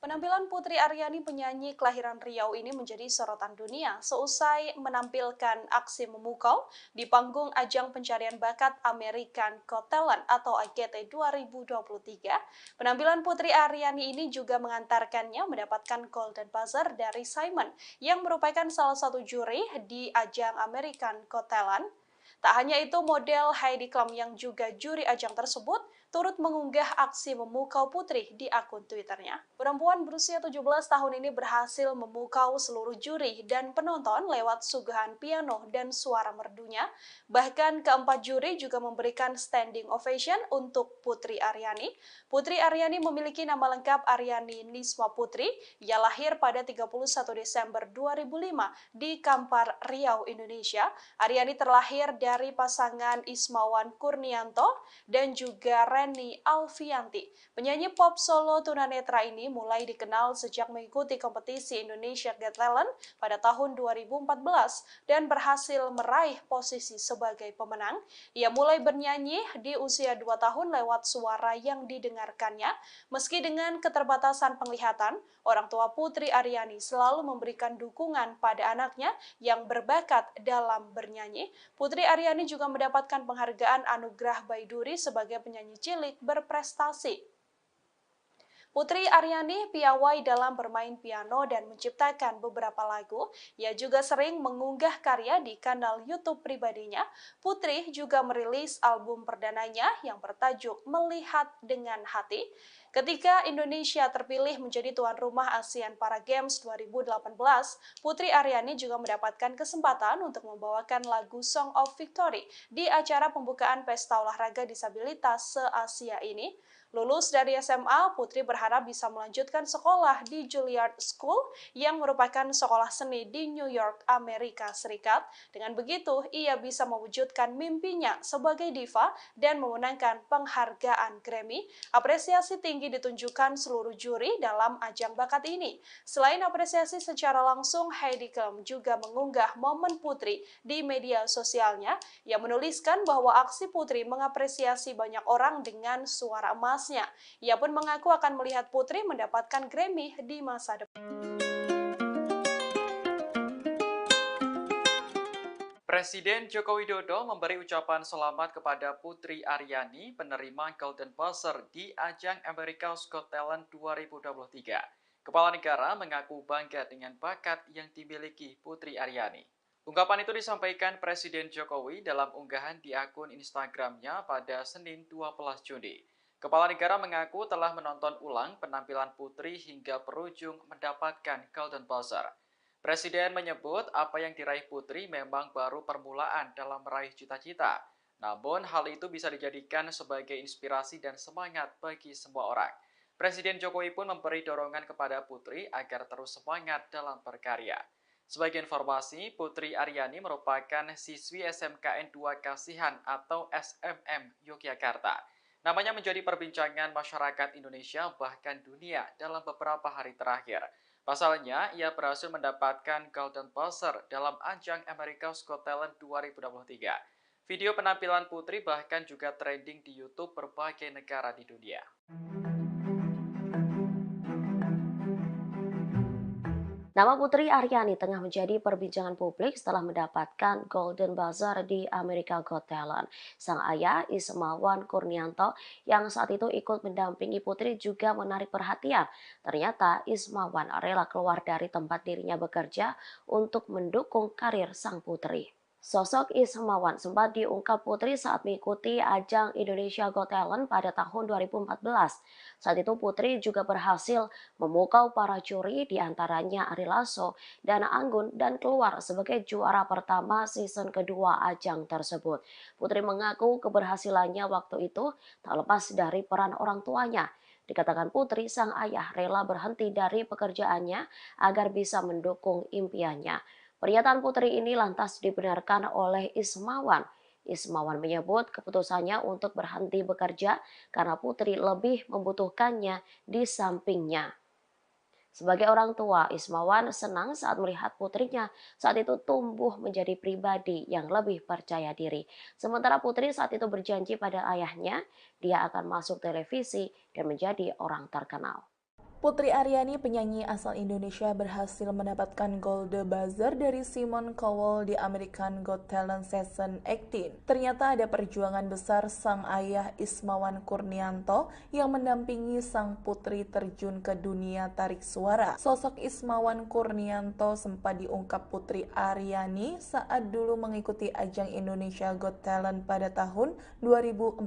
Penampilan Putri Aryani penyanyi kelahiran Riau ini menjadi sorotan dunia seusai menampilkan aksi memukau di panggung ajang pencarian bakat American Got Talent atau AGT 2023. Penampilan Putri Aryani ini juga mengantarkannya mendapatkan Golden Buzzer dari Simon yang merupakan salah satu juri di ajang American Got Talent. Tak hanya itu, model Heidi Klum yang juga juri ajang tersebut turut mengunggah aksi memukau Putri di akun Twitternya. Perempuan berusia 17 tahun ini berhasil memukau seluruh juri dan penonton lewat suguhan piano dan suara merdunya. Bahkan keempat juri juga memberikan standing ovation untuk Putri Aryani. Putri Aryani memiliki nama lengkap Aryani Nisma Putri. Ia lahir pada 31 Desember 2005 di Kampar, Riau, Indonesia. Aryani terlahir dari pasangan Ismawan Kurnianto dan juga Reni Alfianti. Penyanyi pop solo tunanetra ini mulai dikenal sejak mengikuti kompetisi Indonesia Got Talent pada tahun 2014 dan berhasil meraih posisi sebagai pemenang. Ia mulai bernyanyi di usia 2 tahun lewat suara yang didengarkannya. Meski dengan keterbatasan penglihatan, orang tua Putri Aryani selalu memberikan dukungan pada anaknya yang berbakat dalam bernyanyi. Putri Aryani juga mendapatkan penghargaan Anugerah Baiduri sebagai penyanyi cilik berprestasi. Putri Aryani piawai dalam bermain piano dan menciptakan beberapa lagu. Ia juga sering mengunggah karya di kanal YouTube pribadinya. Putri juga merilis album perdananya yang bertajuk Melihat Dengan Hati. Ketika Indonesia terpilih menjadi tuan rumah ASEAN Para Games 2018, Putri Aryani juga mendapatkan kesempatan untuk membawakan lagu Song of Victory di acara pembukaan Pesta Olahraga Disabilitas se-Asia ini. Lulus dari SMA, Putri berharap bisa melanjutkan sekolah di Juilliard School yang merupakan sekolah seni di New York, Amerika Serikat. Dengan begitu, ia bisa mewujudkan mimpinya sebagai diva dan memenangkan penghargaan Grammy. Apresiasi tinggi ditunjukkan seluruh juri dalam ajang bakat ini. Selain apresiasi secara langsung, Heidi Klum juga mengunggah momen Putri di media sosialnya. Ia menuliskan bahwa aksi Putri mengapresiasi banyak orang dengan suara emas. Ia pun mengaku akan melihat Putri mendapatkan Grammy di masa depan. Presiden Joko Widodo memberi ucapan selamat kepada Putri Aryani, penerima Golden Buzzer di ajang America's Got Talent 2023. Kepala negara mengaku bangga dengan bakat yang dimiliki Putri Aryani. Ungkapan itu disampaikan Presiden Jokowi dalam unggahan di akun Instagramnya pada Senin 12 Juni. Kepala negara mengaku telah menonton ulang penampilan Putri hingga berujung mendapatkan Golden Buzzer. Presiden menyebut apa yang diraih Putri memang baru permulaan dalam meraih cita-cita. Namun hal itu bisa dijadikan sebagai inspirasi dan semangat bagi semua orang. Presiden Jokowi pun memberi dorongan kepada Putri agar terus semangat dalam berkarya. Sebagai informasi, Putri Aryani merupakan siswi SMKN 2 Kasihan atau SMM Yogyakarta. Namanya menjadi perbincangan masyarakat Indonesia bahkan dunia dalam beberapa hari terakhir. Pasalnya, ia berhasil mendapatkan Golden Buzzer dalam ajang America's Got Talent 2023. Video penampilan Putri bahkan juga trending di YouTube berbagai negara di dunia. Nama Putri Aryani tengah menjadi perbincangan publik setelah mendapatkan Golden Buzzer di America Got Talent. Sang ayah, Ismawan Kurnianto, yang saat itu ikut mendampingi Putri juga menarik perhatian. Ternyata Ismawan rela keluar dari tempat dirinya bekerja untuk mendukung karir sang putri. Sosok Ismawan sempat diungkap Putri saat mengikuti ajang Indonesia Got Talent pada tahun 2014. Saat itu Putri juga berhasil memukau para juri diantaranya Ari Lasso dan Anggun dan keluar sebagai juara pertama season kedua ajang tersebut. Putri mengaku keberhasilannya waktu itu tak lepas dari peran orang tuanya. Dikatakan Putri, sang ayah rela berhenti dari pekerjaannya agar bisa mendukung impiannya. Pernyataan Putri ini lantas dibenarkan oleh Ismawan. Ismawan menyebut keputusannya untuk berhenti bekerja karena Putri lebih membutuhkannya di sampingnya. Sebagai orang tua, Ismawan senang saat melihat putrinya saat itu tumbuh menjadi pribadi yang lebih percaya diri. Sementara Putri saat itu berjanji pada ayahnya, dia akan masuk televisi dan menjadi orang terkenal. Putri Aryani, penyanyi asal Indonesia, berhasil mendapatkan Golden Buzzer dari Simon Cowell di American Got Talent Season 18. Ternyata ada perjuangan besar sang ayah Ismawan Kurnianto yang mendampingi sang putri terjun ke dunia tarik suara. Sosok Ismawan Kurnianto sempat diungkap Putri Aryani saat dulu mengikuti ajang Indonesia Got Talent pada tahun 2014.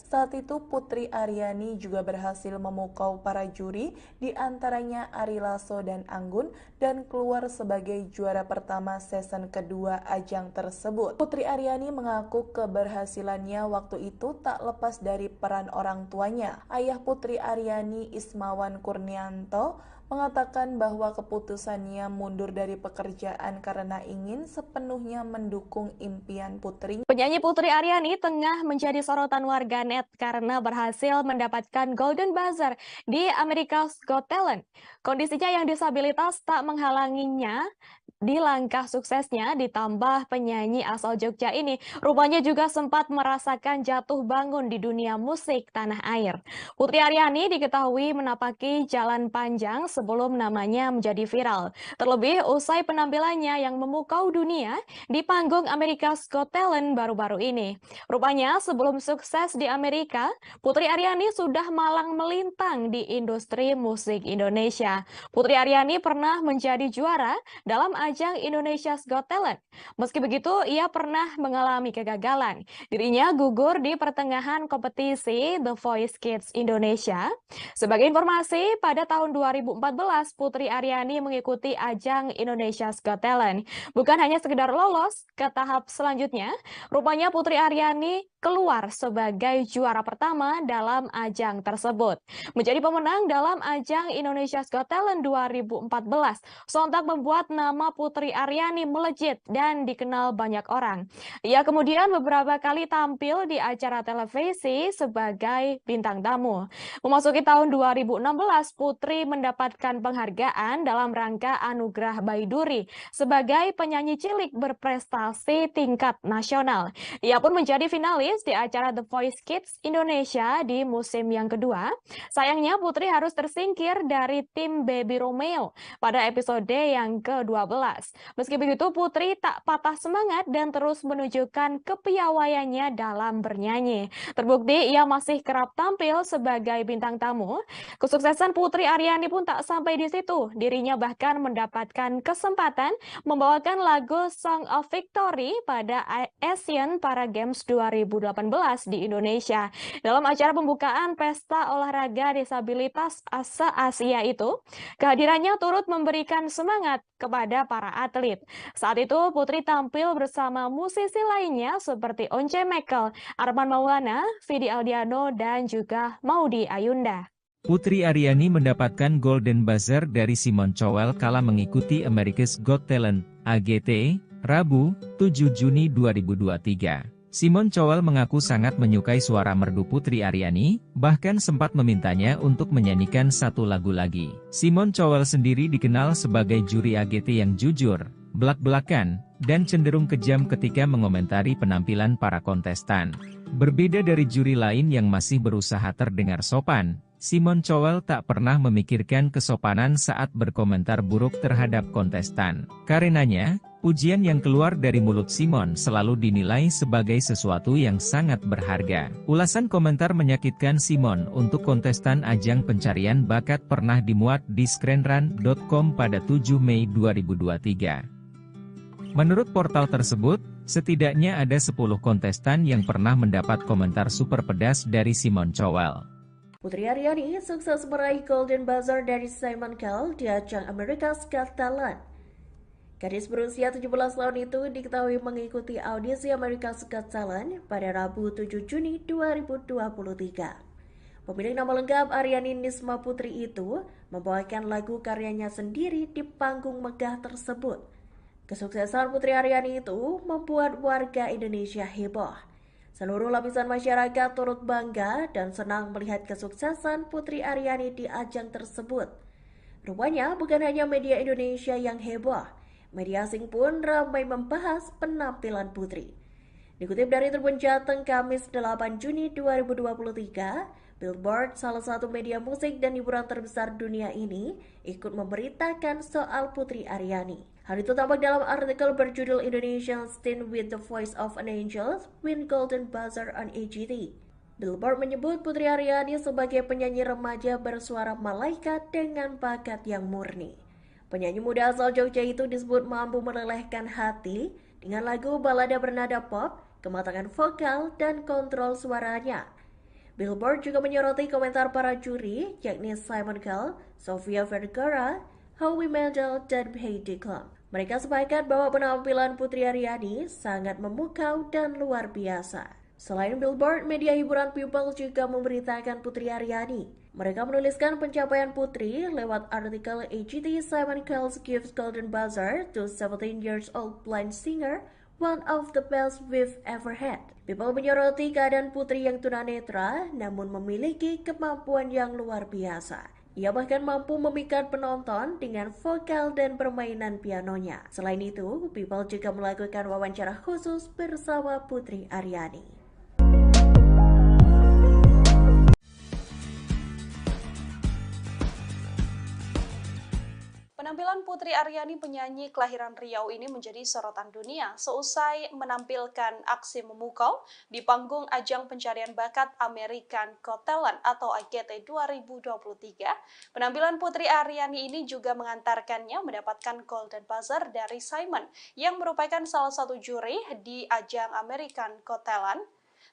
Saat itu Putri Aryani juga berhasil memukau para juri, di antaranya Ari Lasso dan Anggun, dan keluar sebagai juara pertama season kedua ajang tersebut. Putri Aryani mengaku keberhasilannya waktu itu tak lepas dari peran orang tuanya. Ayah Putri Aryani, Ismawan Kurnianto, mengatakan bahwa keputusannya mundur dari pekerjaan karena ingin sepenuhnya mendukung impian putrinya. Penyanyi Putri Aryani tengah menjadi sorotan warganet karena berhasil mendapatkan Golden Buzzer di America's Got Talent. Kondisinya yang disabilitas tak menghalanginya di langkah suksesnya, ditambah penyanyi asal Jogja ini rupanya juga sempat merasakan jatuh bangun di dunia musik tanah air. Putri Aryani diketahui menapaki jalan panjang sebelum namanya menjadi viral. Terlebih usai penampilannya yang memukau dunia di panggung America's Got Talent baru-baru ini. Rupanya sebelum sukses di Amerika, Putri Aryani sudah malang melintang di industri musik Indonesia. Putri Aryani pernah menjadi juara dalam ajang Indonesia's Got Talent. Meski begitu, ia pernah mengalami kegagalan. Dirinya gugur di pertengahan kompetisi The Voice Kids Indonesia. Sebagai informasi, pada tahun 2014, Putri Aryani mengikuti ajang Indonesia's Got Talent. Bukan hanya sekedar lolos ke tahap selanjutnya, rupanya Putri Aryani keluar sebagai juara pertama dalam ajang tersebut. Menjadi pemenang dalam ajang Indonesia's Got Talent 2014, sontak membuat nama Putri Aryani melejit dan dikenal banyak orang. Ia kemudian beberapa kali tampil di acara televisi sebagai bintang tamu. Memasuki tahun 2016, Putri mendapatkan penghargaan dalam rangka Anugerah Baiduri sebagai penyanyi cilik berprestasi tingkat nasional. Ia pun menjadi finalis di acara The Voice Kids Indonesia di musim yang kedua. Sayangnya Putri harus tersingkir dari tim Baby Romeo pada episode yang ke-12. Meski begitu, Putri tak patah semangat dan terus menunjukkan kepiawaiannya dalam bernyanyi. Terbukti ia masih kerap tampil sebagai bintang tamu. Kesuksesan Putri Aryani pun tak sampai di situ. Dirinya bahkan mendapatkan kesempatan membawakan lagu Song of Victory pada Asian Para Games 2018 di Indonesia. Dalam acara pembukaan Pesta Olahraga Disabilitas se-Asia itu, kehadirannya turut memberikan semangat kepada para atlet. Saat itu, Putri tampil bersama musisi lainnya seperti Once Mekel, Arman Maulana, Vidi Aldiano, dan juga Maudy Ayunda. Putri Aryani mendapatkan Golden Buzzer dari Simon Cowell kala mengikuti America's Got Talent, AGT, Rabu, 7 Juni 2023. Simon Cowell mengaku sangat menyukai suara merdu Putri Aryani, bahkan sempat memintanya untuk menyanyikan satu lagu lagi. Simon Cowell sendiri dikenal sebagai juri AGT yang jujur, belak-belakan, dan cenderung kejam ketika mengomentari penampilan para kontestan. Berbeda dari juri lain yang masih berusaha terdengar sopan, Simon Cowell tak pernah memikirkan kesopanan saat berkomentar buruk terhadap kontestan. Karenanya, pujian yang keluar dari mulut Simon selalu dinilai sebagai sesuatu yang sangat berharga. Ulasan komentar menyakitkan Simon untuk kontestan ajang pencarian bakat pernah dimuat di screenrun.com pada 7 Mei 2023. Menurut portal tersebut, setidaknya ada 10 kontestan yang pernah mendapat komentar super pedas dari Simon Cowell. Putri Aryani sukses meraih Golden Buzzer dari Simon Cowell di ajang America's Got Talent. Gadis berusia 17 tahun itu diketahui mengikuti audisi America's Got Talent pada Rabu 7 Juni 2023. Pemilik nama lengkap Aryani Nisma Putri itu membawakan lagu karyanya sendiri di panggung megah tersebut. Kesuksesan Putri Aryani itu membuat warga Indonesia heboh. Seluruh lapisan masyarakat turut bangga dan senang melihat kesuksesan Putri Aryani di ajang tersebut. Rupanya bukan hanya media Indonesia yang heboh, media asing pun ramai membahas penampilan Putri. Dikutip dari Tribun Jateng Kamis 8 Juni 2023, Billboard, salah satu media musik dan hiburan terbesar dunia ini, ikut memberitakan soal Putri Aryani. Hal itu tampak dalam artikel berjudul Indonesian Teen with the Voice of an Angel win Golden Buzzer on AGT. Billboard menyebut Putri Aryani sebagai penyanyi remaja bersuara malaikat dengan bakat yang murni. Penyanyi muda asal Jogja itu disebut mampu melelehkan hati dengan lagu balada bernada pop, kematangan vokal, dan kontrol suaranya. Billboard juga menyoroti komentar para juri, yakni Simon Cowell, Sofia Vergara, Howie Mandel, dan Heidi Klum. Mereka sepakat bahwa penampilan Putri Aryani sangat memukau dan luar biasa. Selain Billboard, media hiburan People juga memberitakan Putri Aryani. Mereka menuliskan pencapaian Putri lewat artikel AGT Simon Cowell gives Golden Buzzer to 17 years old blind singer, one of the best we've ever had. People menyoroti keadaan Putri yang tunanetra namun memiliki kemampuan yang luar biasa. Ia bahkan mampu memikat penonton dengan vokal dan permainan pianonya. Selain itu, People juga melakukan wawancara khusus bersama Putri Aryani. Penampilan Putri Aryani, penyanyi kelahiran Riau ini menjadi sorotan dunia seusai menampilkan aksi memukau di panggung ajang pencarian bakat American Got Talent atau AGT 2023. Penampilan Putri Aryani ini juga mengantarkannya mendapatkan Golden Buzzer dari Simon yang merupakan salah satu juri di ajang American Got Talent.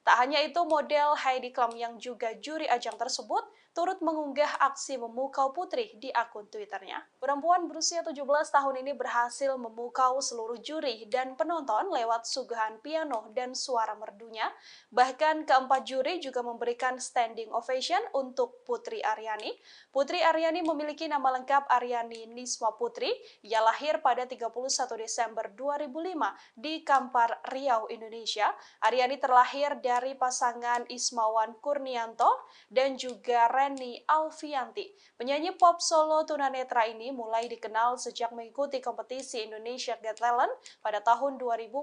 Tak hanya itu, model Heidi Klum yang juga juri ajang tersebut turut mengunggah aksi memukau Putri di akun Twitternya. Perempuan berusia 17 tahun ini berhasil memukau seluruh juri dan penonton lewat suguhan piano dan suara merdunya. Bahkan keempat juri juga memberikan standing ovation untuk Putri Aryani. Putri Aryani memiliki nama lengkap Aryani Nisma Putri. Ia lahir pada 31 Desember 2005 di Kampar, Riau, Indonesia. Aryani terlahir dari pasangan Ismawan Kurnianto dan juga Reni Alfianti. Penyanyi pop solo tunanetra ini mulai dikenal sejak mengikuti kompetisi Indonesia Got Talent pada tahun 2014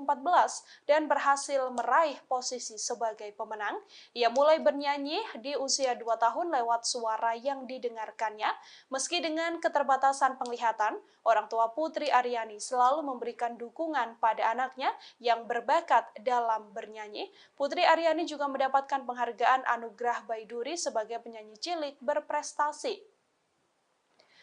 dan berhasil meraih posisi sebagai pemenang. Ia mulai bernyanyi di usia 2 tahun lewat suara yang didengarkannya. Meski dengan keterbatasan penglihatan, orang tua Putri Aryani selalu memberikan dukungan pada anaknya yang berbakat dalam bernyanyi. Putri Aryani juga mendapatkan penghargaan Anugerah Baiduri sebagai penyanyi cilik berprestasi.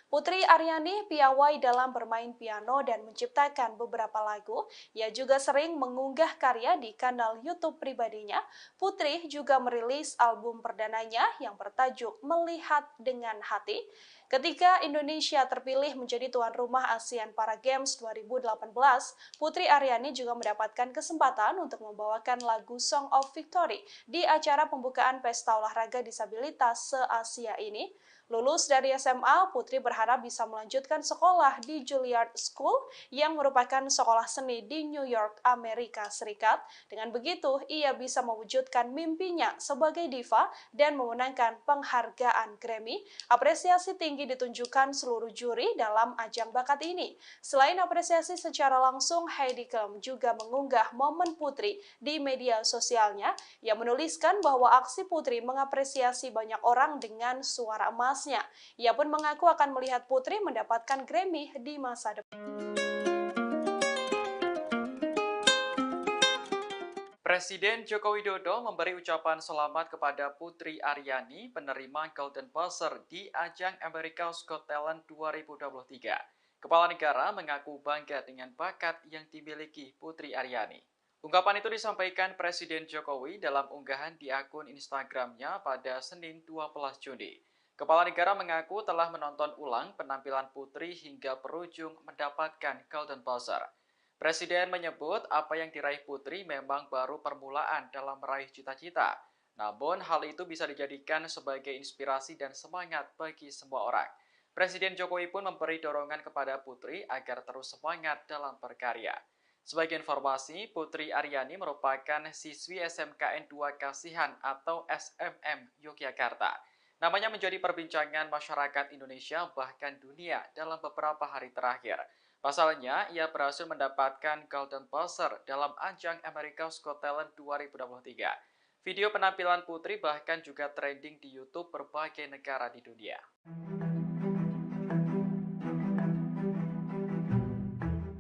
Putri Aryani piawai dalam bermain piano dan menciptakan beberapa lagu. Ia juga sering mengunggah karya di kanal YouTube pribadinya. Putri juga merilis album perdananya yang bertajuk Melihat Dengan Hati. Ketika Indonesia terpilih menjadi tuan rumah ASEAN Para Games 2018, Putri Aryani juga mendapatkan kesempatan untuk membawakan lagu Song of Victory di acara pembukaan Pesta Olahraga Disabilitas se-Asia ini. Lulus dari SMA, Putri berharap bisa melanjutkan sekolah di Juilliard School yang merupakan sekolah seni di New York, Amerika Serikat. Dengan begitu, ia bisa mewujudkan mimpinya sebagai diva dan memenangkan penghargaan Grammy. Apresiasi tinggi ditunjukkan seluruh juri dalam ajang bakat ini. Selain apresiasi secara langsung, Heidi Klum juga mengunggah momen Putri di media sosialnya. Ia menuliskan bahwa aksi Putri mengapresiasi banyak orang dengan suara emas. Ia pun mengaku akan melihat Putri mendapatkan Grammy di masa depan. Presiden Joko Widodo memberi ucapan selamat kepada Putri Aryani, penerima Golden Buzzer di ajang America's Got Talent 2023. Kepala negara mengaku bangga dengan bakat yang dimiliki Putri Aryani. Ungkapan itu disampaikan Presiden Jokowi dalam unggahan di akun Instagramnya pada Senin 12 Juni. Kepala negara mengaku telah menonton ulang penampilan Putri hingga berujung mendapatkan Golden Buzzer. Presiden menyebut apa yang diraih Putri memang baru permulaan dalam meraih cita-cita. Namun hal itu bisa dijadikan sebagai inspirasi dan semangat bagi semua orang. Presiden Jokowi pun memberi dorongan kepada Putri agar terus semangat dalam berkarya. Sebagai informasi, Putri Aryani merupakan siswi SMKN 2 Kasihan atau SMM Yogyakarta. Namanya menjadi perbincangan masyarakat Indonesia bahkan dunia dalam beberapa hari terakhir. Pasalnya, ia berhasil mendapatkan Golden Buzzer dalam ajang America's Got Talent 2023. Video penampilan Putri bahkan juga trending di YouTube berbagai negara di dunia.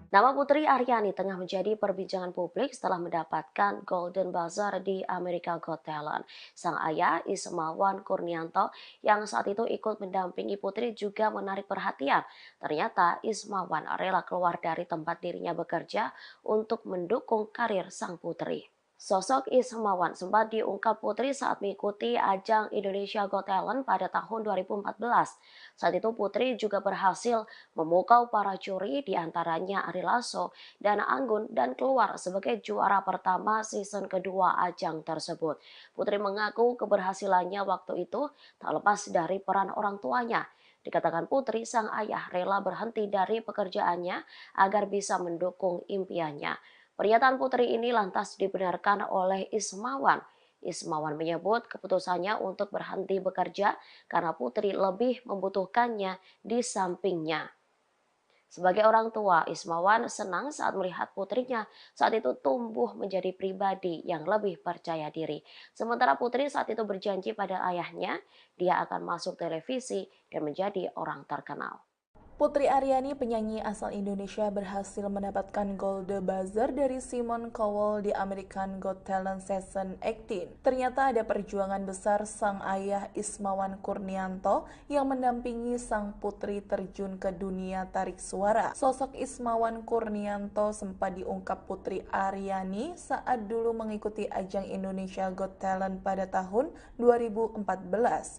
Nama Putri Aryani tengah menjadi perbincangan publik setelah mendapatkan Golden Buzzer di America Got Talent. Sang ayah, Ismawan Kurnianto, yang saat itu ikut mendampingi Putri juga menarik perhatian. Ternyata Ismawan rela keluar dari tempat dirinya bekerja untuk mendukung karir sang putri. Sosok Ismawan sempat diungkap Putri saat mengikuti ajang Indonesia Got Talent pada tahun 2014. Saat itu Putri juga berhasil memukau para juri, diantaranya Ari Lasso dan Anggun, dan keluar sebagai juara pertama season kedua ajang tersebut. Putri mengaku keberhasilannya waktu itu tak lepas dari peran orang tuanya. Dikatakan Putri, sang ayah rela berhenti dari pekerjaannya agar bisa mendukung impiannya. Pernyataan Putri ini lantas dibenarkan oleh Ismawan. Ismawan menyebut keputusannya untuk berhenti bekerja karena Putri lebih membutuhkannya di sampingnya. Sebagai orang tua, Ismawan senang saat melihat putrinya saat itu tumbuh menjadi pribadi yang lebih percaya diri. Sementara Putri saat itu berjanji pada ayahnya, dia akan masuk televisi dan menjadi orang terkenal. Putri Aryani, penyanyi asal Indonesia, berhasil mendapatkan Golden Buzzer dari Simon Cowell di American Got Talent Season 18. Ternyata ada perjuangan besar sang ayah Ismawan Kurnianto yang mendampingi sang putri terjun ke dunia tarik suara. Sosok Ismawan Kurnianto sempat diungkap Putri Aryani saat dulu mengikuti ajang Indonesia Got Talent pada tahun 2014.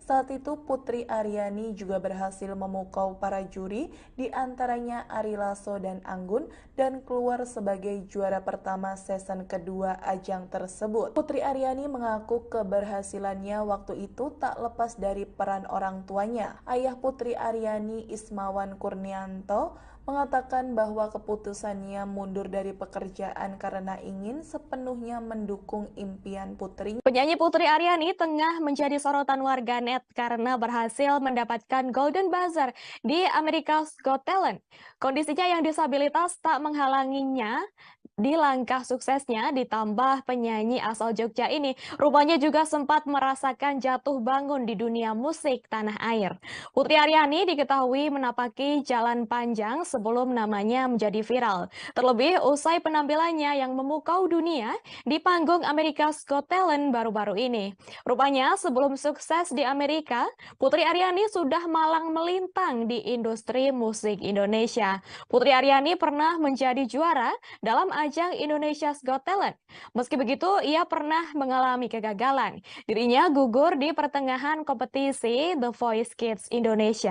Saat itu Putri Aryani juga berhasil memukau para juri, di antaranya Ari Lasso dan Anggun, dan keluar sebagai juara pertama season kedua ajang tersebut. Putri Aryani mengaku keberhasilannya waktu itu tak lepas dari peran orang tuanya. Ayah Putri Aryani, Ismawan Kurnianto, mengatakan bahwa keputusannya mundur dari pekerjaan karena ingin sepenuhnya mendukung impian putrinya. Penyanyi Putri Aryani tengah menjadi sorotan warganet karena berhasil mendapatkan Golden Buzzer di America's Got Talent. Kondisinya yang disabilitas tak menghalanginya di langkah suksesnya, ditambah penyanyi asal Jogja ini rupanya juga sempat merasakan jatuh bangun di dunia musik tanah air. Putri Aryani diketahui menapaki jalan panjang sebelum namanya menjadi viral. Terlebih usai penampilannya yang memukau dunia di panggung America's Got Talent baru-baru ini. Rupanya sebelum sukses di Amerika, Putri Aryani sudah malang melintang di industri musik Indonesia. Putri Aryani pernah menjadi juara dalam ajang Indonesia's Got Talent. Meski begitu, ia pernah mengalami kegagalan. Dirinya gugur di pertengahan kompetisi The Voice Kids Indonesia.